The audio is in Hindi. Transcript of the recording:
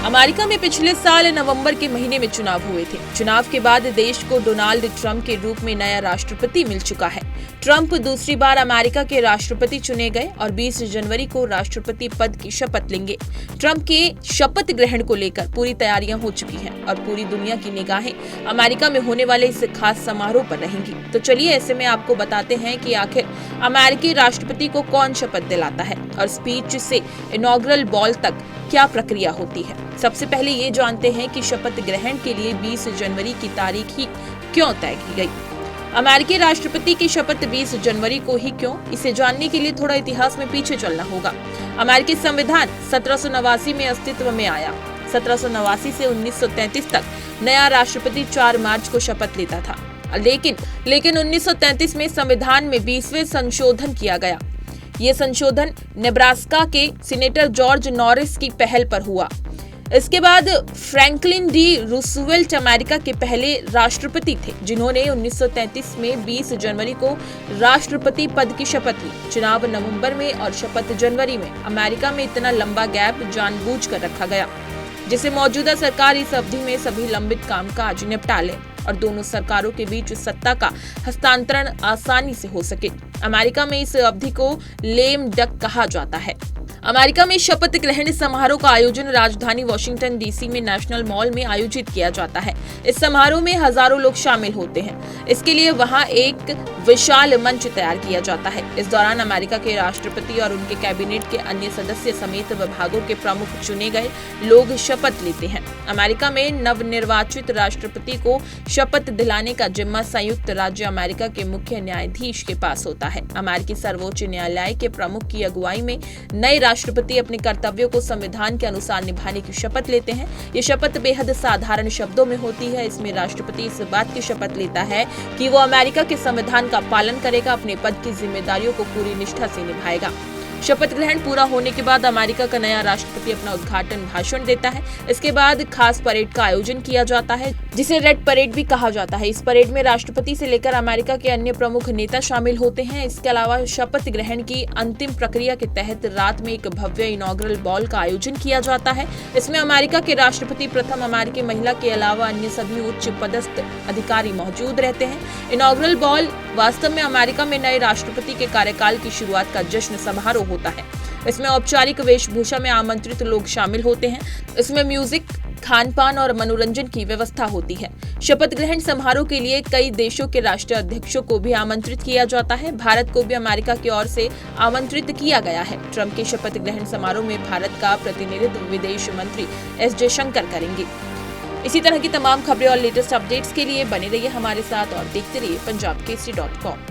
अमेरिका में पिछले साल नवंबर के महीने में चुनाव हुए थे। चुनाव के बाद देश को डोनाल्ड ट्रंप के रूप में नया राष्ट्रपति मिल चुका है। ट्रंप दूसरी बार अमेरिका के राष्ट्रपति चुने गए और 20 जनवरी को राष्ट्रपति पद की शपथ लेंगे। ट्रंप के शपथ ग्रहण को लेकर पूरी तैयारियां हो चुकी हैं और पूरी दुनिया की निगाहें अमेरिका में होने वाले इस खास समारोह पर रहेंगी। तो चलिए ऐसे में आपको बताते हैं कि आखिर अमेरिकी राष्ट्रपति को कौन शपथ दिलाता है और स्पीच से इनॉग्रल बॉल तक क्या प्रक्रिया होती है। सबसे पहले ये जानते हैं कि शपथ ग्रहण के लिए 20 जनवरी की तारीख ही क्यों तय की गई। अमेरिकी राष्ट्रपति की शपथ 20 जनवरी को ही क्यों, इसे जानने के लिए थोड़ा इतिहास में पीछे चलना होगा। अमेरिकी संविधान 1789 में अस्तित्व में आया। 1789 से 1933 तक नया राष्ट्रपति 4 मार्च को शपथ लेता था, लेकिन 1933 में संविधान में 20वें संशोधन किया गया। ये संशोधन नेब्रास्का के सीनेटर जॉर्ज नॉरिस की पहल पर हुआ। इसके बाद फ्रैंकलिन डी रूजवेल्ट अमेरिका के पहले राष्ट्रपति थे, जिन्होंने 1933 में 20 जनवरी को राष्ट्रपति पद की शपथ ली। चुनाव नवंबर में और शपथ जनवरी में। अमेरिका में इतना लंबा गैप जानबूझकर रखा गया, जिसे मौजूदा सरकार इस अवधि में सभी लंबित कामकाज निपटा ले और दोनों सरकारों के बीच सत्ता का हस्तांतरण आसानी से हो सके। अमेरिका में इस अवधि को लेम डक कहा जाता है। अमेरिका में शपथ ग्रहण समारोह का आयोजन राजधानी वॉशिंगटन डीसी में नेशनल मॉल में आयोजित किया जाता है। इस समारोह में हजारों लोग शामिल होते हैं। इसके लिए वहां एक विशाल मंच तैयार किया जाता है। इस दौरान अमेरिका के राष्ट्रपति और उनके कैबिनेट के अन्य सदस्य समेत विभागों के प्रमुख चुने गए लोग शपथ लेते हैं। अमेरिका में नवनिर्वाचित राष्ट्रपति को शपथ दिलाने का जिम्मा संयुक्त राज्य अमेरिका के मुख्य न्यायाधीश के पास होता है। अमेरिकी सर्वोच्च न्यायालय के प्रमुख की अगुवाई में नए राष्ट्रपति अपने कर्तव्यों को संविधान के अनुसार निभाने की शपथ लेते हैं। ये शपथ बेहद साधारण शब्दों में होती है। इसमें राष्ट्रपति इस बात की शपथ लेता है कि वो अमेरिका के संविधान का पालन करेगा, अपने पद की जिम्मेदारियों को पूरी निष्ठा से निभाएगा। शपथ ग्रहण पूरा होने के बाद अमेरिका का नया राष्ट्रपति अपना उद्घाटन भाषण देता है। इसके बाद खास परेड का आयोजन किया जाता है, जिसे रेड परेड भी कहा जाता है। इस परेड में राष्ट्रपति से लेकर अमेरिका के अन्य प्रमुख नेता शामिल होते हैं। इसके अलावा शपथ ग्रहण की अंतिम प्रक्रिया के तहत रात में एक भव्य इनॉग्रल बॉल का आयोजन किया जाता है। इसमें अमेरिका के राष्ट्रपति, प्रथम अमेरिकी महिला के अलावा अन्य सभी उच्च पदस्थ अधिकारी मौजूद रहते हैं। इनॉग्रल बॉल वास्तव में अमेरिका में नए राष्ट्रपति के कार्यकाल की शुरुआत का जश्न समारोह होता है। इसमें औपचारिक वेशभूषा में आमंत्रित लोग शामिल होते हैं। इसमें म्यूजिक, खान पान और मनोरंजन की व्यवस्था होती है। शपथ ग्रहण समारोह के लिए कई देशों के राष्ट्रीय अध्यक्षों को भी आमंत्रित किया जाता है। भारत को भी अमेरिका की ओर से आमंत्रित किया गया है। ट्रंप के शपथ ग्रहण समारोह में भारत का प्रतिनिधित्व विदेश मंत्री एस जयशंकर करेंगे। इसी तरह की तमाम खबरें और लेटेस्ट अपडेट्स के लिए बने रहिए हमारे साथ और देखते रहिए punjabkesari.com।